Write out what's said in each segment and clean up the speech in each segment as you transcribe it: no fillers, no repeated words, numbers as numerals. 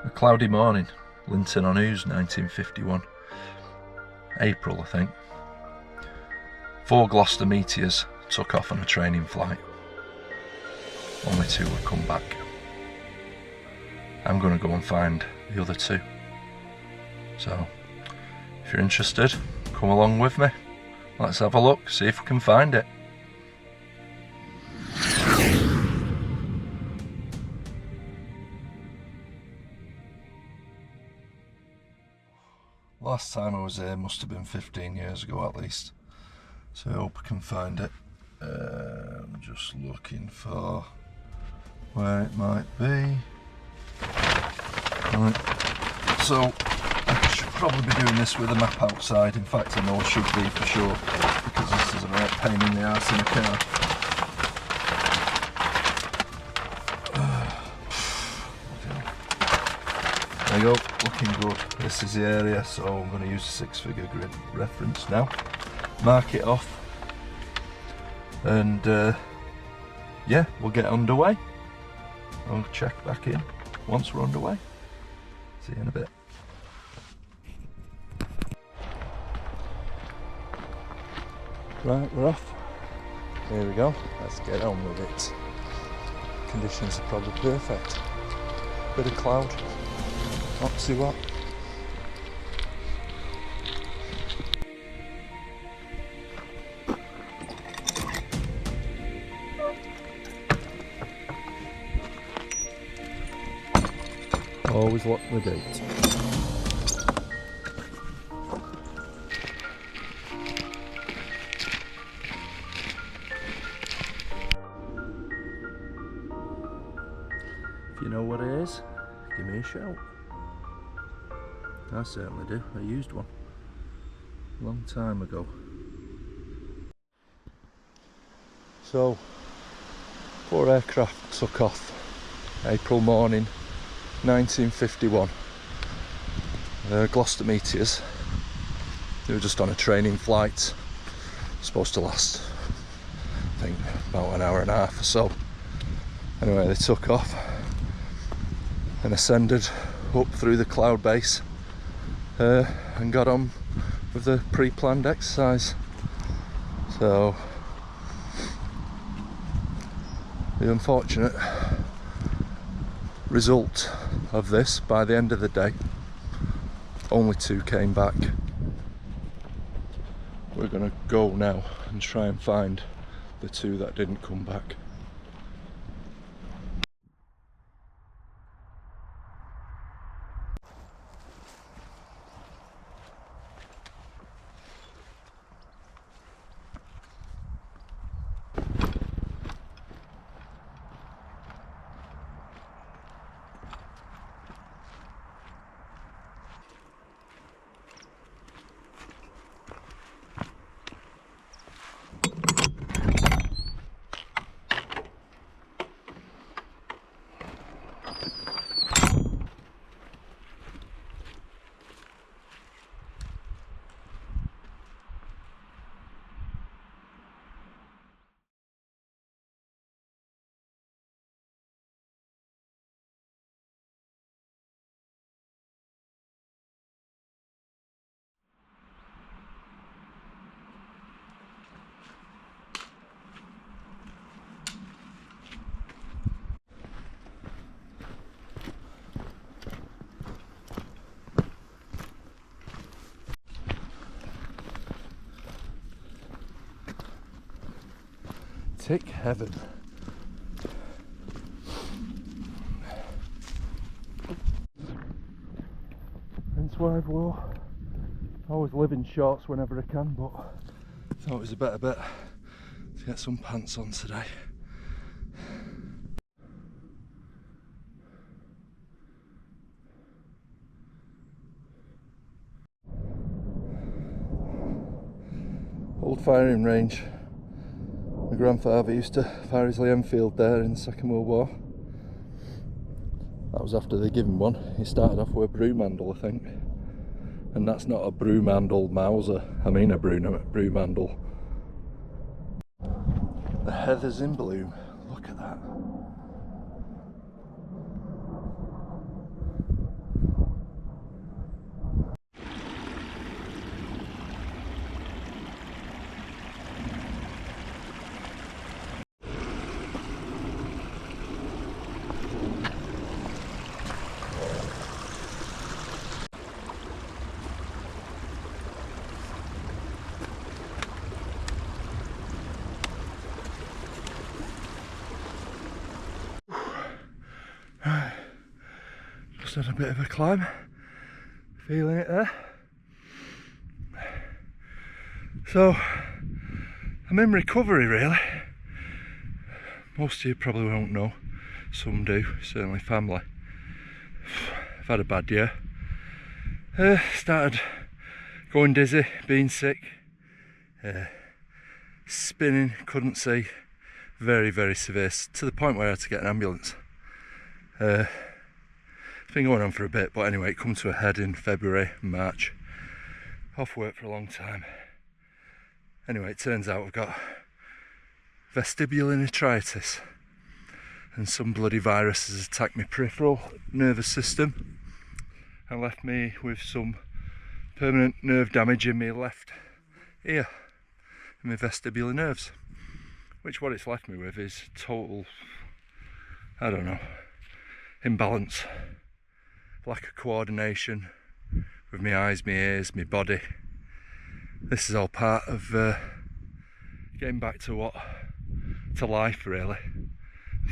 A cloudy morning, Linton on Ouse, 1951. April, I think. 4 Gloucester Meteors took off on a training flight. Only 2 would come back. I'm going to go and find the other 2. So, if you're interested, come along with me. Let's have a look, see if we can find it. Last time I was here must have been 15 years ago at least. So I hope I can find it. I'm just looking for where it might be. Right. So I should probably be doing this with a map outside. In fact, I know I should be for sure, because this is a right pain in the arse in a car. There you go, looking good. This is the area, so I'm going to use a 6-figure grid reference now. Mark it off. And yeah, we'll get underway. I'll check back in once we're underway. See you in a bit. Right, we're off. Here we go. Let's get on with it. Conditions are probably perfect. Bit of cloud. Not too hot. Always lock the gate. If you know what it is, give me a shout. I certainly do. I used one a long time ago. So, 4 aircraft took off April morning 1951. Gloucester Meteors. They were just on a training flight. Supposed to last, I think, about an hour and a half or so. Anyway, they took off and ascended up through the cloud base and got on with the pre-planned exercise. So the unfortunate result of this, by the end of the day, only 2 came back. We're gonna go now and try and find the 2 that didn't come back. Tick heaven. Hence why I've wore. I always live in shorts whenever I can, but I thought it was a better bet to get some pants on today. Old firing range. My grandfather used to fire his Lee Enfield there in the Second World War. That was after they gave him one. He started off with a broom handle, I think. And that's not a broom handle Mauser, I mean a broom handle. The heather's in bloom, look at that. Just had a bit of a climb, feeling it there. So I'm in recovery really. Most of you probably won't know, some do, certainly family. I've had a bad year. Started going dizzy, being sick, spinning, couldn't see, very, very severe, to the point where I had to get an ambulance. It's been going on for a bit, but anyway, it come to a head in February, March. Off work for a long time. Anyway, it turns out I've got vestibular nephritis, and some bloody virus has attacked my peripheral nervous system and left me with some permanent nerve damage in my left ear, in my vestibular nerves. Which what it's left me with is total, I don't know, imbalance, lack of coordination with my eyes, my ears, my body. This is all part of getting back to life really,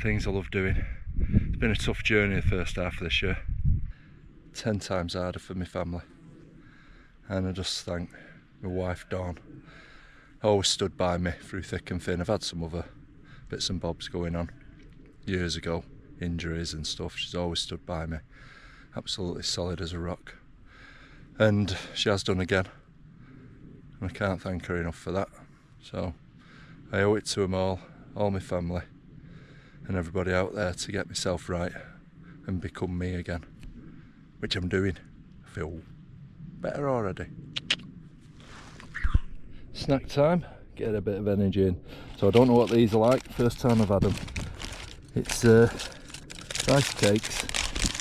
things I love doing. It's been a tough journey the first half of this year, 10 times harder for my family, and I just thank my wife Dawn, always stood by me through thick and thin. I've had some other bits and bobs going on years ago, injuries and stuff. She's always stood by me, absolutely solid as a rock, and she has done again. I can't thank her enough for that. So I owe it to them all my family and everybody out there, to get myself right and become me again, which I'm doing. I feel better already. Snack time, get a bit of energy in. So I don't know what these are like, first time I've had them. It's rice cakes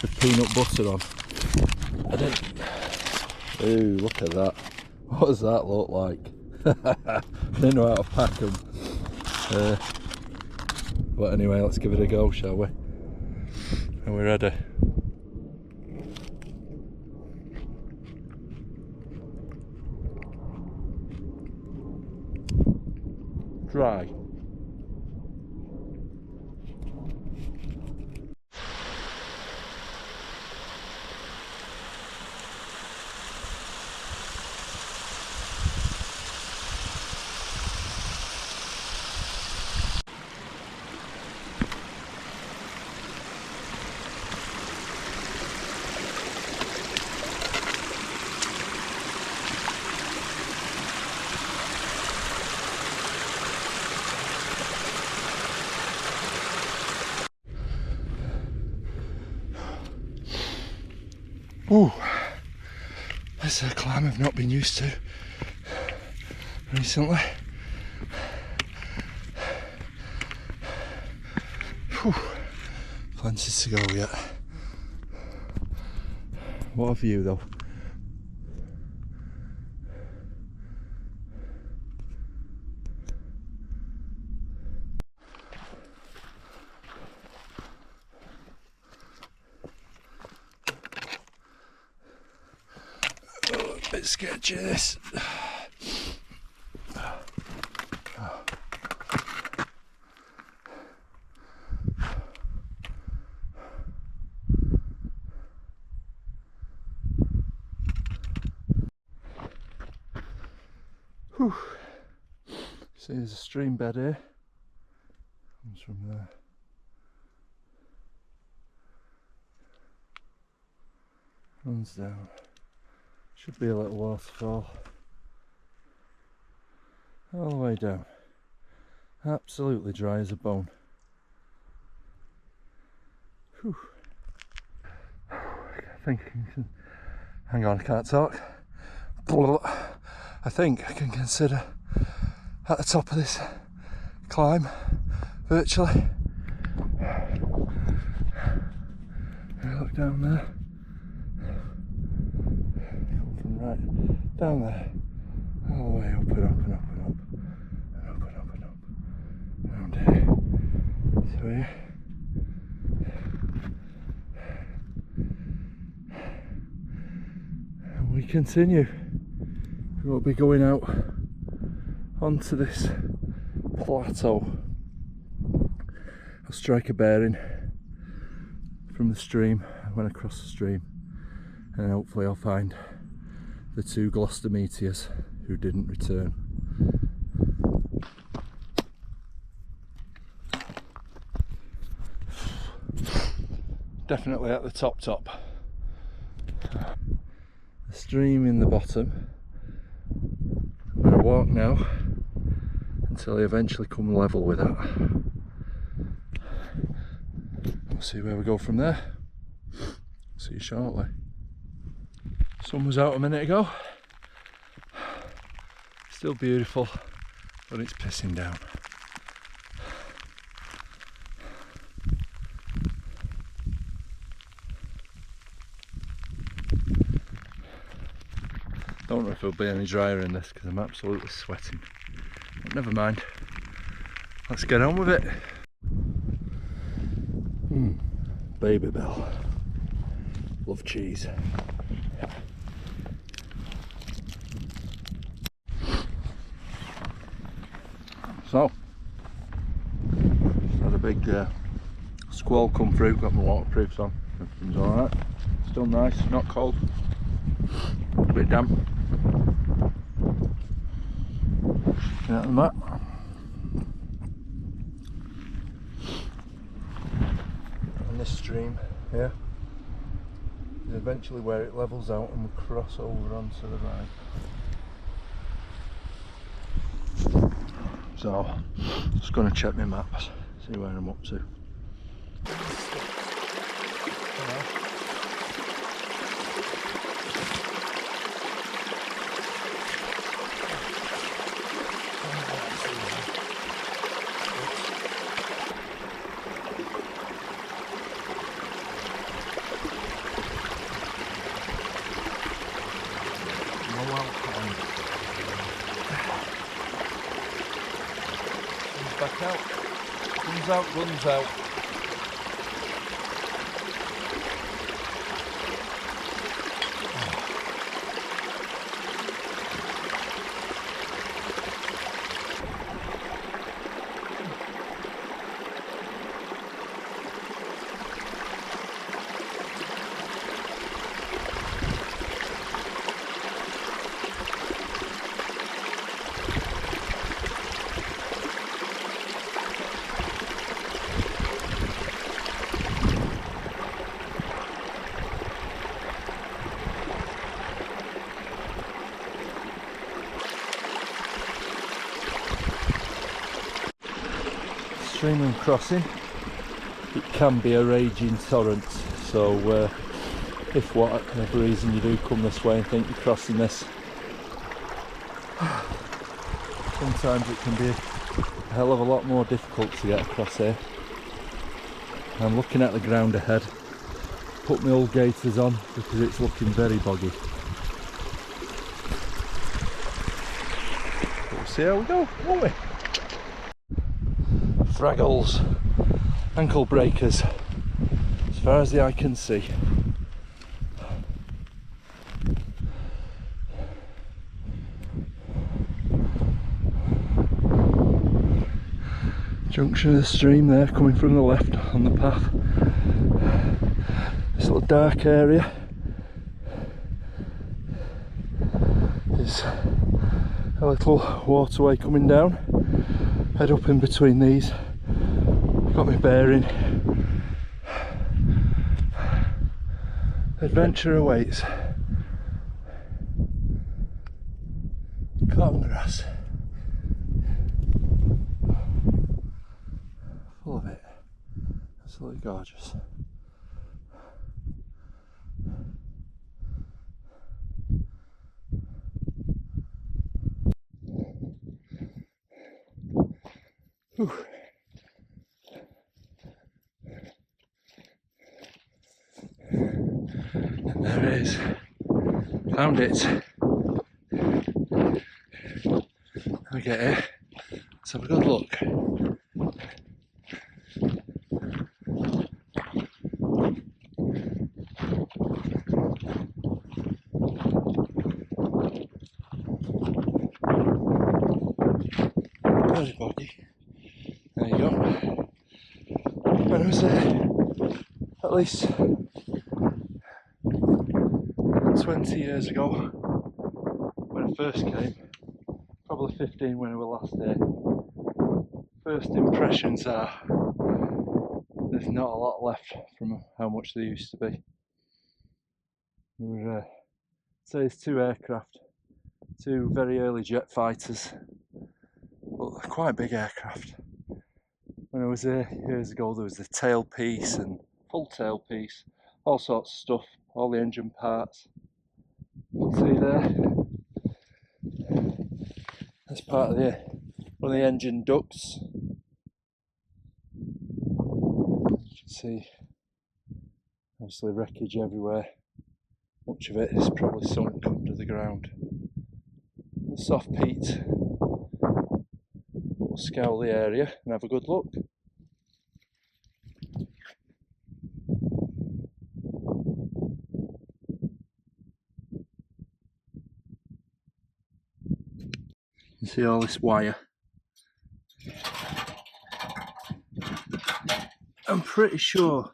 with peanut butter on. I didn't... Ooh, look at that. What does that look like? I didn't know how to pack them. But anyway, let's give it a go, shall we? Are we ready? Dry. Ooh, this is a climb I've not been used to recently. Whew. Plenty to go yet. What a view though. Bit sketchy this. Whew. See, there's a stream bed here. Comes from there. Runs down. Should be a little waterfall. All the way down. Absolutely dry as a bone. Whew. I think I can... Hang on, I can't talk. I think I can consider at the top of this climb, virtually. Look down there. Come from right down there, all the way up and up and up and up and up and up and up, round here, to here. And we continue. We'll be going out onto this plateau. I'll strike a bearing from the stream. when I cross the stream, and hopefully I'll find the 2 Gloucester Meteors who didn't return. Definitely at the top. The stream in the bottom. I'm going to walk now until I eventually come level with that. We'll see where we go from there. See you shortly. Sun was out a minute ago. Still beautiful, but it's pissing down. Don't know if it'll be any drier in this because I'm absolutely sweating. But never mind. Let's get on with it. Baby bell. Love cheese. So, just had a big squall come through, got my waterproofs on, everything's alright. Still nice, not cold, a bit damp. Looking at the map. And this stream here is eventually where it levels out and we cross over onto the right. So, just going to check my maps, see where I'm up to. Back out. Guns out, guns out. Stream and crossing, it can be a raging torrent, so if for whatever reason you do come this way and think you're crossing this, sometimes it can be a hell of a lot more difficult to get across here. I'm looking at the ground ahead, put my old gaiters on because it's looking very boggy. But we'll see how we go, won't we? Fraggles, ankle breakers, as far as the eye can see. Junction of the stream there, coming from the left on the path. This little dark area is a little waterway coming down. Head up in between these. Got my bearing. Adventure awaits. Cotton grass. Full of it. Absolutely gorgeous. Whew. And there it is. Found it. We get here. Let's have a good look. Very boggy. There you go. When I was there, at least 20 years ago when I first came, probably 15 when I was last there. First impressions are there's not a lot left from how much there used to be. There were, say, there's 2 aircraft, 2 very early jet fighters, but they're quite big aircraft. When I was there years ago, there was the tailpiece and full tailpiece, all sorts of stuff, all the engine parts. You can see there, that's part of one of the engine ducts. You can see obviously wreckage everywhere. Much of it is probably sunk under the ground. The soft peat will scour the area and have a good look. You see all this wire. I'm pretty sure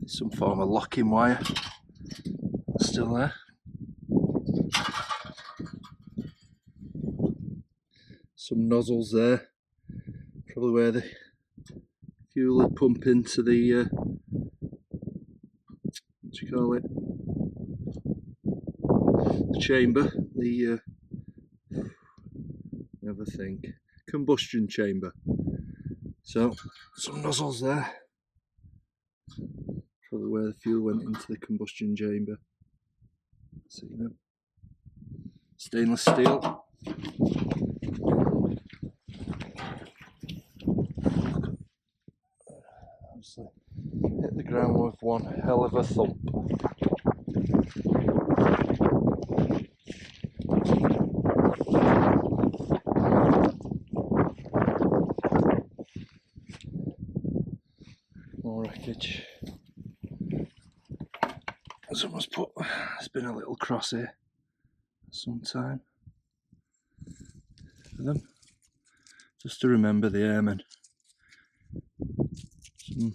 it's some form of locking wire. It's still there. Some nozzles there, probably where the fuel would pump into the what do you call it? The chamber, the never think, combustion chamber. So some nozzles there, probably where the fuel went into the combustion chamber. See them? Stainless steel. Obviously hit the ground with one hell of a thump. More wreckage. Someone's put, there's been a little cross here sometime for them, just to remember the airmen. Some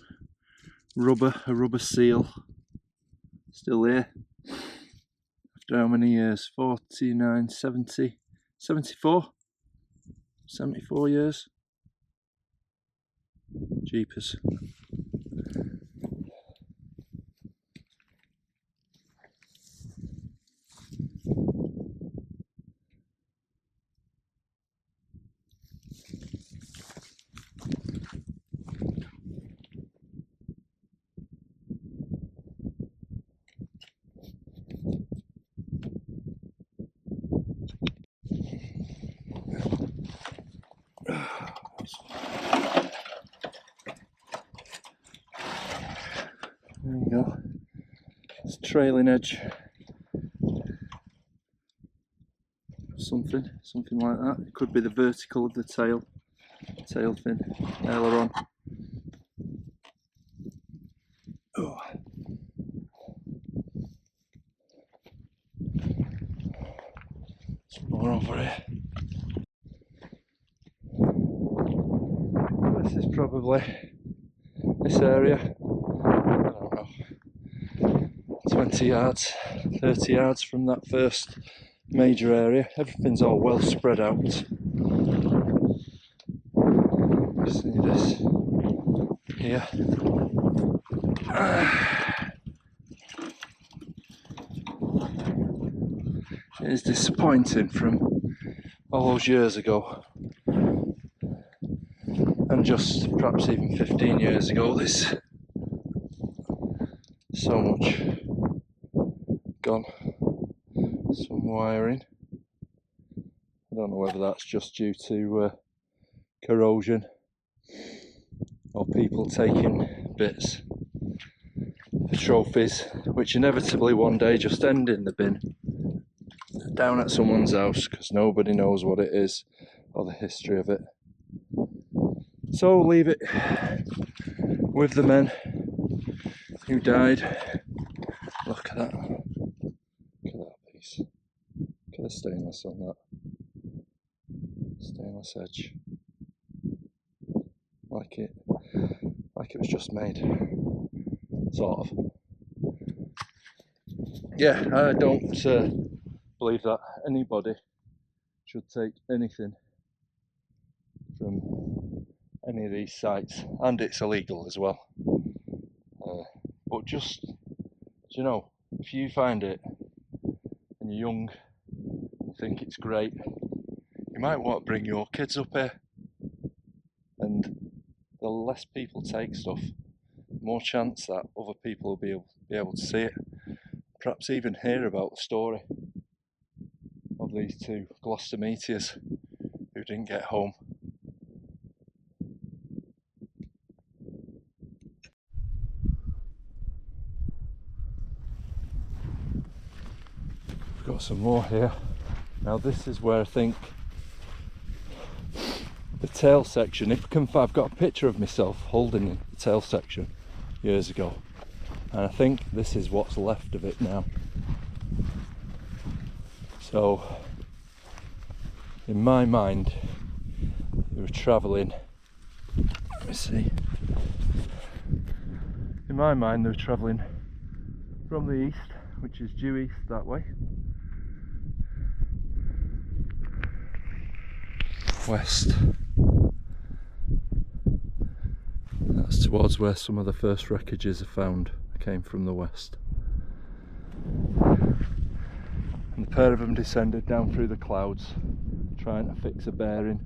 a rubber seal, still here after how many years? 49, 70, 74 years. Jeepers. There you go. It's a trailing edge. Something like that. It could be the vertical of the tail fin, aileron. Oh. Some more over here. This is probably this area. I don't know. 20 yards, 30 yards from that first major area. Everything's all well spread out. See this here. It is disappointing from all those years ago, and just perhaps even 15 years ago. There's so much gone. Some wiring. I don't know whether that's just due to corrosion or people taking bits for trophies, which inevitably one day just end in the bin down at someone's house, because nobody knows what it is or the history of it. So leave it with the men who died. Look at that. Look at that piece. Look at the stainless on that. Stainless edge. Like it was just made. Sort of. yeah, I don't believe that anybody should take anything from any of these sites, and it's illegal as well. But just, you know, if you find it and you're young, you think it's great, you might want to bring your kids up here. And the less people take stuff, the more chance that other people will be able to see it. Perhaps even hear about the story of these two Gloucester Meteors who didn't get home. We've got some more here. Now this is where I think the tail section, I've got a picture of myself holding the tail section years ago, and I think this is what's left of it now. So in my mind they were travelling, let me see, in my mind they were travelling from the east, which is due east that way, west. That's towards where some of the first wreckages are found. I came from the west. And the pair of them descended down through the clouds, trying to fix a bearing,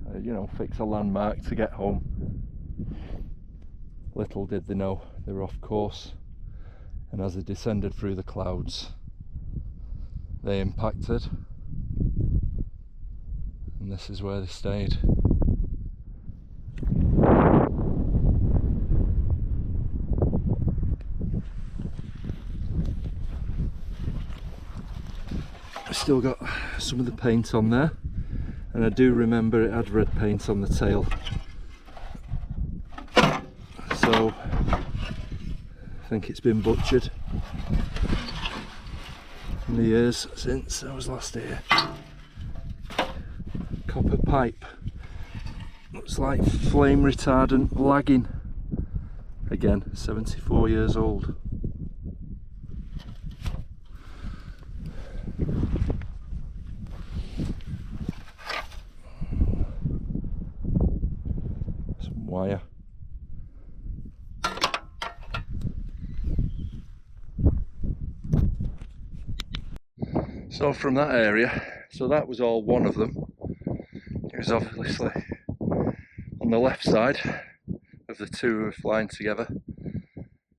fix a landmark to get home. Little did they know they were off course, and as they descended through the clouds, they impacted, and this is where they stayed. Still got some of the paint on there, and I do remember it had red paint on the tail, so I think it's been butchered in the years since I was last here. Copper pipe, looks like flame retardant lagging, again 74 years old. Wire. So from that area, so that was all one of them. It was obviously on the left side of the two who were flying together.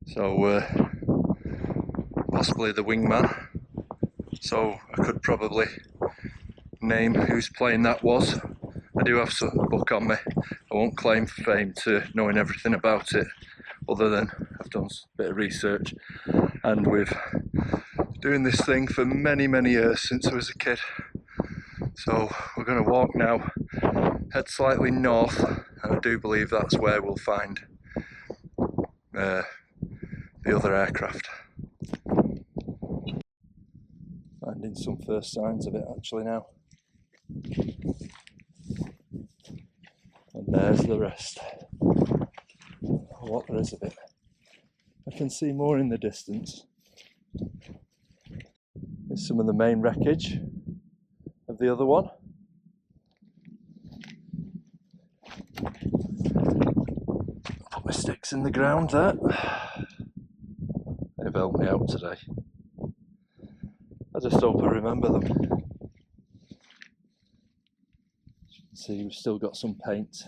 So possibly the wingman. So I could probably name whose plane that was. I do have some book on me. I won't claim fame to knowing everything about it, other than I've done a bit of research, and we've doing this thing for many years since I was a kid. So we're going to walk now, head slightly north, and I do believe that's where we'll find the other aircraft. Finding some first signs of it actually now. And there's the rest. What there is of it. I can see more in the distance. There's some of the main wreckage of the other one. Put my sticks in the ground there. They've helped me out today. I just hope I remember them. See, we've still got some paint.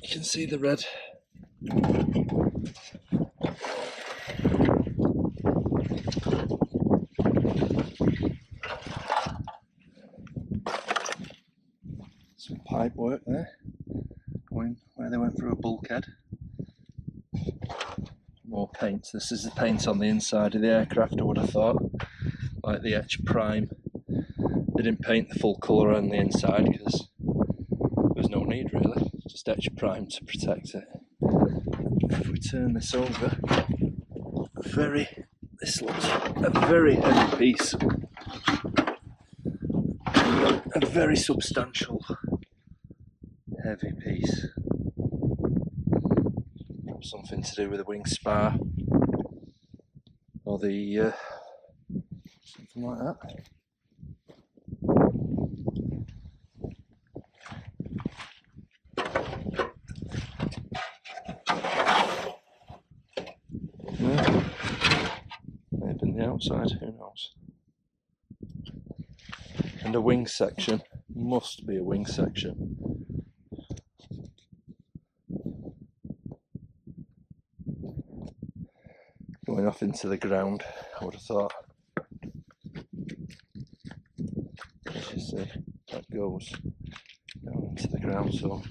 You can see the red. Some pipe work there, going where they went through a bulkhead. More paint. This is the paint on the inside of the aircraft, I would have thought, like the etch prime. They didn't paint the full colour on the inside because there's no need really, just etch prime to protect it. If we turn this over, this looks a very heavy piece and a very substantial heavy piece. Something to do with the wing spar. or the something like that. Yeah. Maybe in the outside, who knows? And a wing section, must be a wing section. Going off into the ground, I would have thought. As you see, that goes down into the ground, so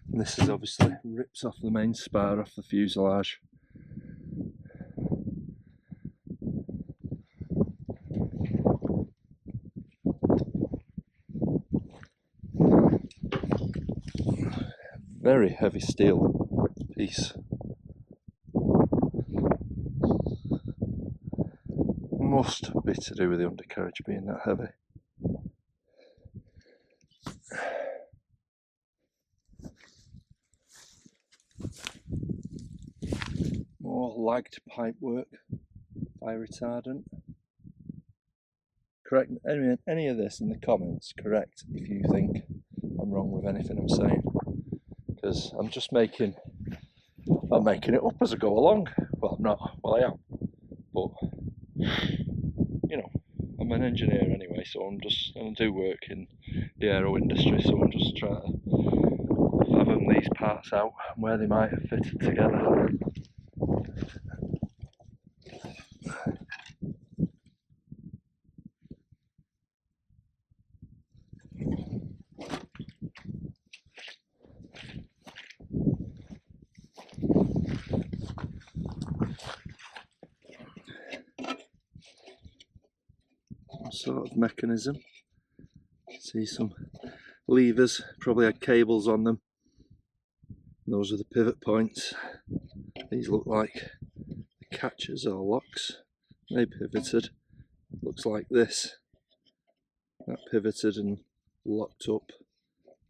and this is obviously rips off the main spar off the fuselage. Very heavy steel piece. Must be to do with the undercarriage being that heavy. More lagged pipe work, fire retardant. Correct any of this in the comments, correct if you think I'm wrong with anything I'm saying. Because I'm just making it up as I go along. Well, I'm not, well I am. But, you know, I'm an engineer anyway, so I do work in the aero industry, so I'm just trying to fathom these parts out and where they might have fitted together. Sort of mechanism. See some levers, probably had cables on them. And those are the pivot points. These look like the catches or locks. They pivoted. Looks like this. That pivoted and locked up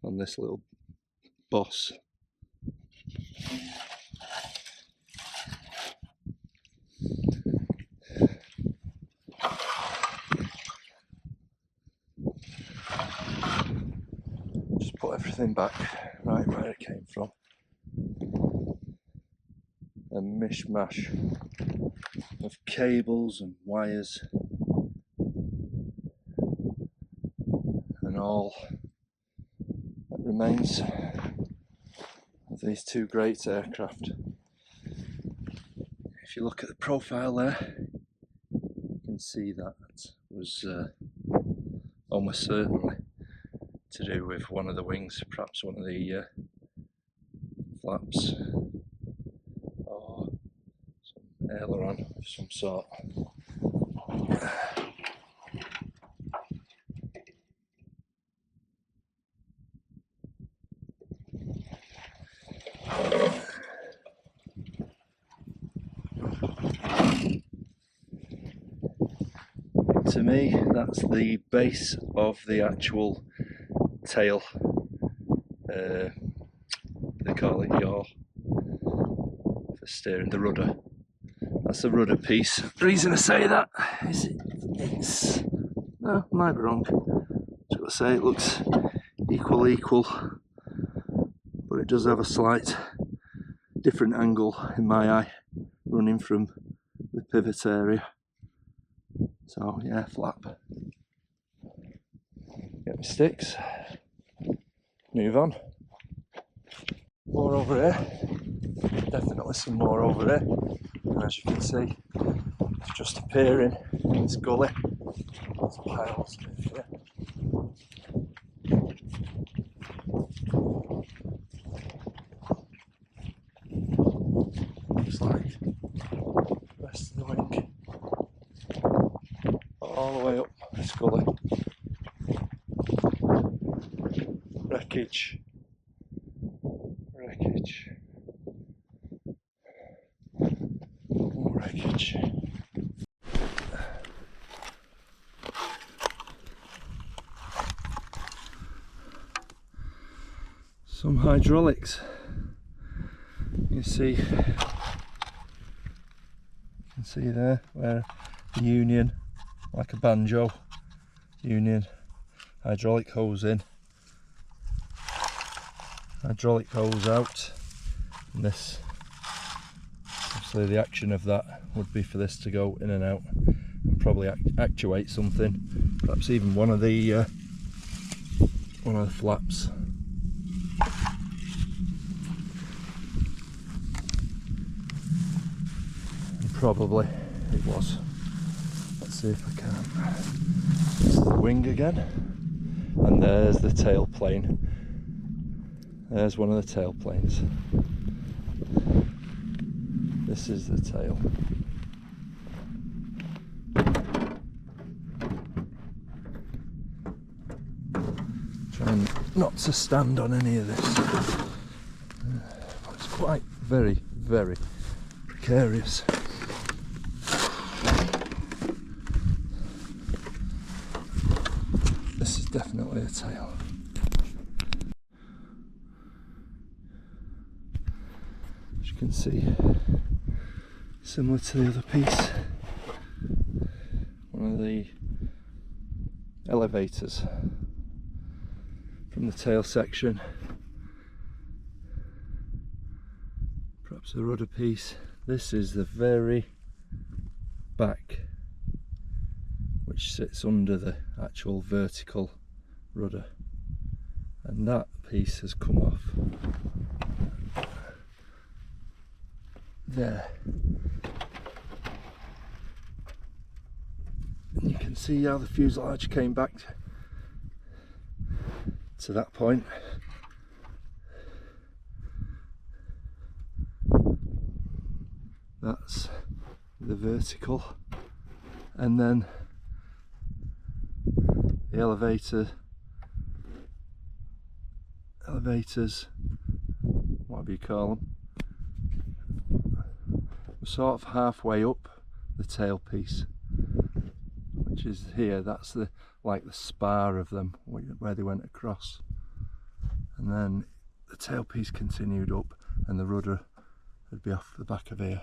on this little boss. Just put everything back right where it came from. A mishmash of cables and wires and all that remains of these two great aircraft. If you look at the profile there, you can see that was almost certainly to do with one of the wings, perhaps one of the flaps or some aileron of some sort. To me, that's the base of the actual tail. They call it yaw for steering the rudder. That's the rudder piece. The reason I say that is it's no, I might be wrong. I've got to say it looks equal, but it does have a slight different angle in my eye running from the pivot area. So yeah, flap. Get my sticks. Move on. More over here. Definitely some more over here. And as you can see, it's just appearing in this gully. There's piles of here. Looks like the rest of the wing. All the way up this gully. Wreckage. More wreckage. some hydraulics. You can see there where the union, like a banjo, union, hydraulic hose in, hydraulic hose out, and this, obviously the action of that would be for this to go in and out and probably actuate something, perhaps even one of the flaps. And probably it was. Let's see if I can. This is the wing again, and there's the tail plane. There's one of the tail planes. This is the tail. Trying not to stand on any of this. It's quite very, very precarious. This is definitely a tail. As you can see, similar to the other piece, one of the elevators from the tail section, perhaps a rudder piece. This is the very back, which sits under the actual vertical rudder, and that piece has come off there, and you can see how the fuselage came back to that point. That's the vertical, and then the elevators, whatever you call them, we're sort of halfway up the tail piece, which is here. That's the like the spar of them where they went across, and then the tailpiece continued up, and the rudder would be off the back of here.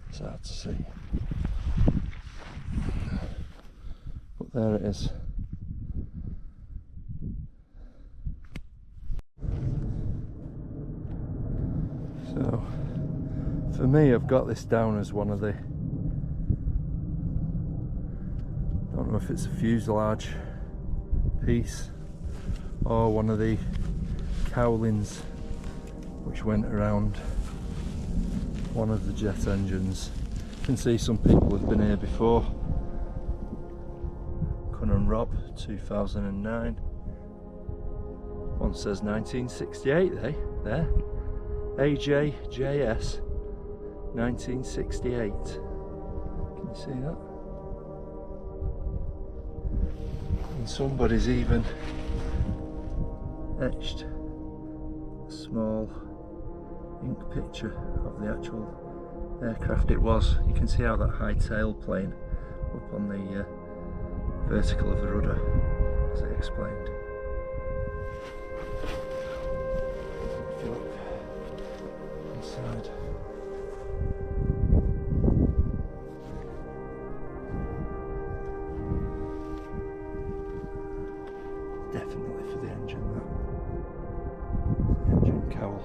It's hard to see, but there it is. So for me, I've got this down as one of the, don't know if it's a fuselage piece or one of the cowlings which went around one of the jet engines. You can see some people have been here before. Cunnan Rob, 2009. One says 1968 there. AJJS 1968. Can you see that? And somebody's even etched a small ink picture of the actual aircraft it was. You can see how that high tail plane up on the vertical of the rudder, as I explained. If you look inside, definitely for the engine, that engine cowl.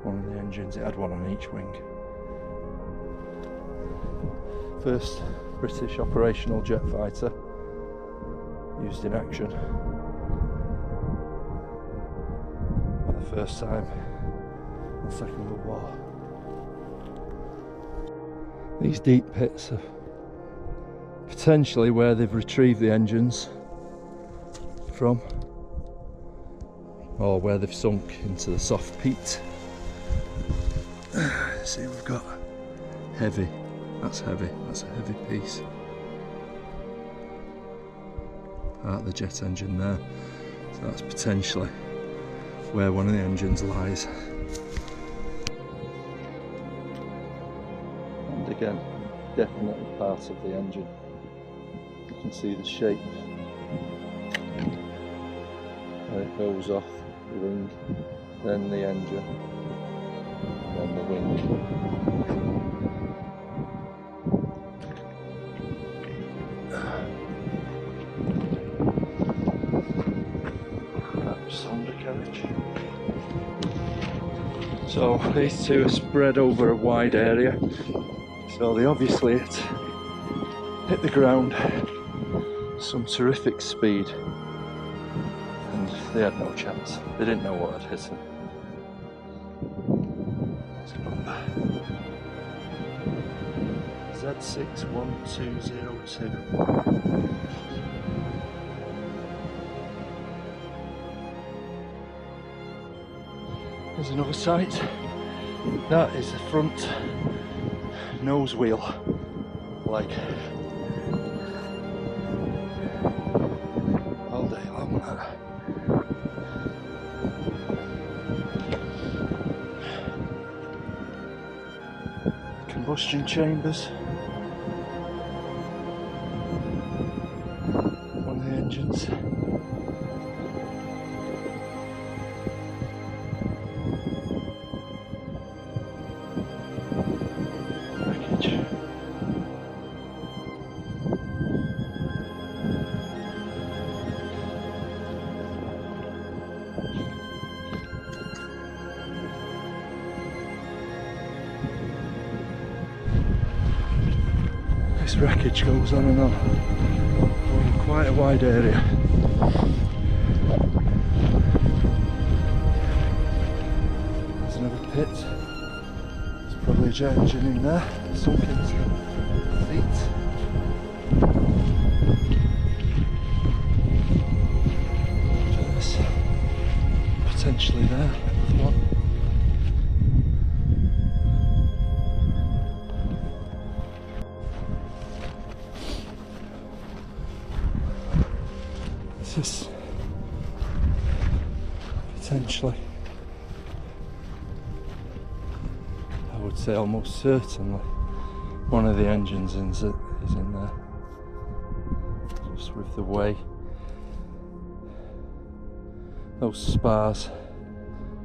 One of the engines, it had one on each wing. First British operational jet fighter used in action for the first time in the Second World War. These deep pits are potentially where they've retrieved the engines from, or where they've sunk into the soft peat. See, we've got heavy, that's a heavy piece. out of the jet engine there. So that's potentially where one of the engines lies. And again, definitely part of the engine. You can see the shape where it goes off the wing, then the engine, then the wing. Perhaps undercarriage. So these two are spread over a wide area. So they obviously hit the ground some terrific speed, and they had no chance. They didn't know what had hit them. Z61202. There's another sight. That is the front nose wheel, like all day long. Combustion chambers, one of the engines. This wreckage goes on and on over quite a wide area. There's another pit. There's probably a jet engine in there, sunk into the seat. There's potentially there, another one. This is potentially, I would say almost certainly, one of the engines is in there. Just with the way those spars,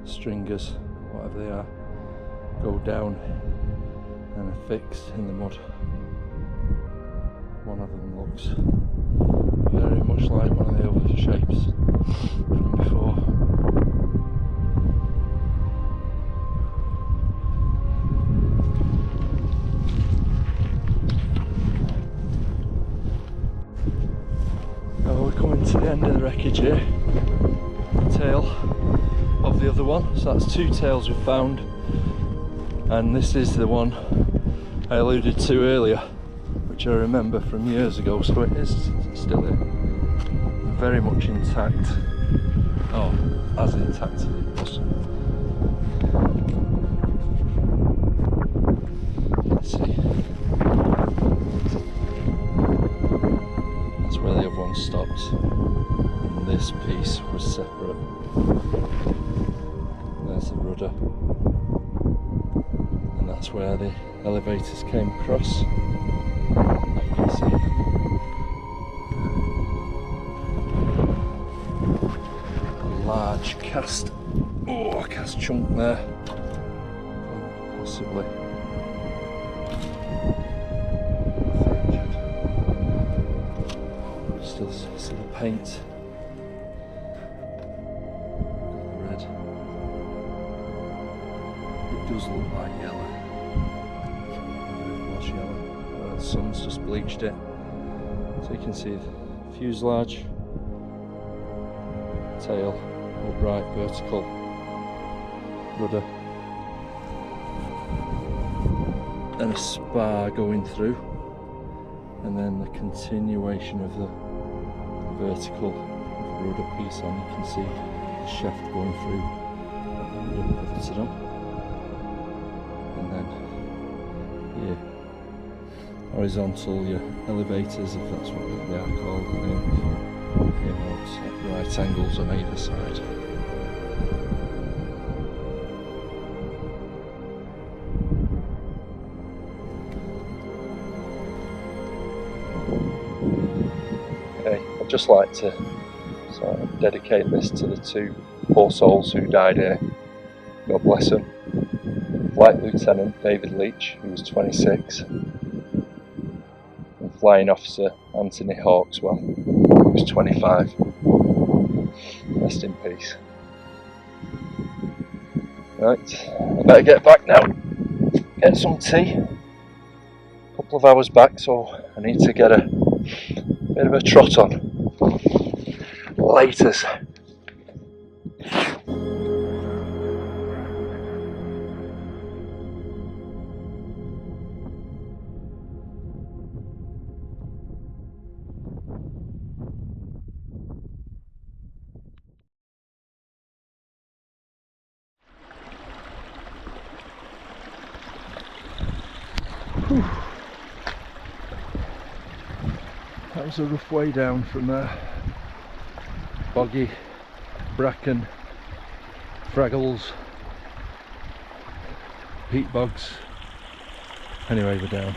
stringers, whatever they are, go down and are fixed in the mud. One of them looks very much like one of the other shapes from before. Now we're coming to the end of the wreckage here. Tail of the other one. So that's two tails we've found. And this is the one I alluded to earlier, which I remember from years ago, so it is still here. Very much intact. Oh, as intact as it was. Let's see. That's where the other one stopped. And this piece was separate. There's the rudder. And that's where the elevators came across. You can see. Large cast chunk there, possibly 300. Still see the paint, red. It does look like yellow. It was yellow. The sun's just bleached it, so you can see the fuselage, tail, upright, vertical, rudder, and a spar going through, and then the continuation of the vertical rudder piece on. You can see the shaft going through, the rudder pivoted on, and then here horizontal, your elevators, if that's what they are called, I think. You know, it's at right angles on either side. Okay, I'd just like to sort of dedicate this to the two poor souls who died here. God bless them. Flight Lieutenant David Leach, who was 26, and Flying Officer Anthony Hawkswell, who was 25. Rest in peace. Right, I better get back now, get some tea. A couple of hours back, so I need to get a bit of a trot on. Laters. That was a rough way down from there. Boggy, bracken, fraggles, peat bogs. Anyway, we're down.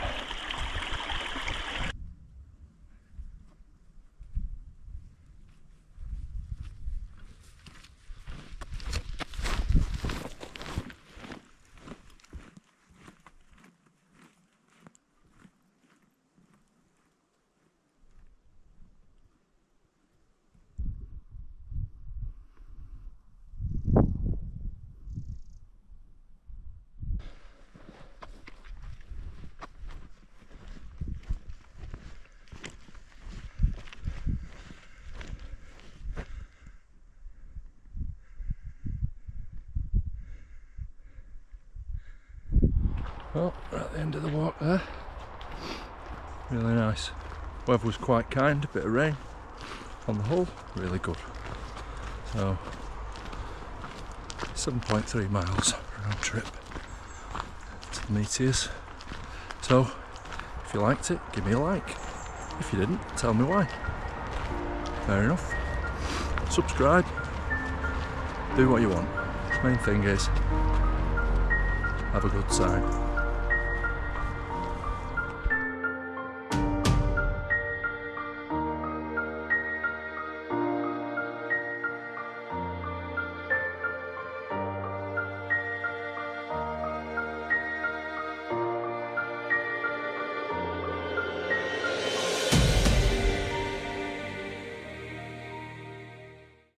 Well, we're at the end of the walk there. Really nice. Weather was quite kind, a bit of rain. On the whole, really good. So, 7.3 miles round trip to the Meteors. So, if you liked it, give me a like. If you didn't, tell me why. Fair enough. Subscribe. Do what you want. Main thing is, have a good time.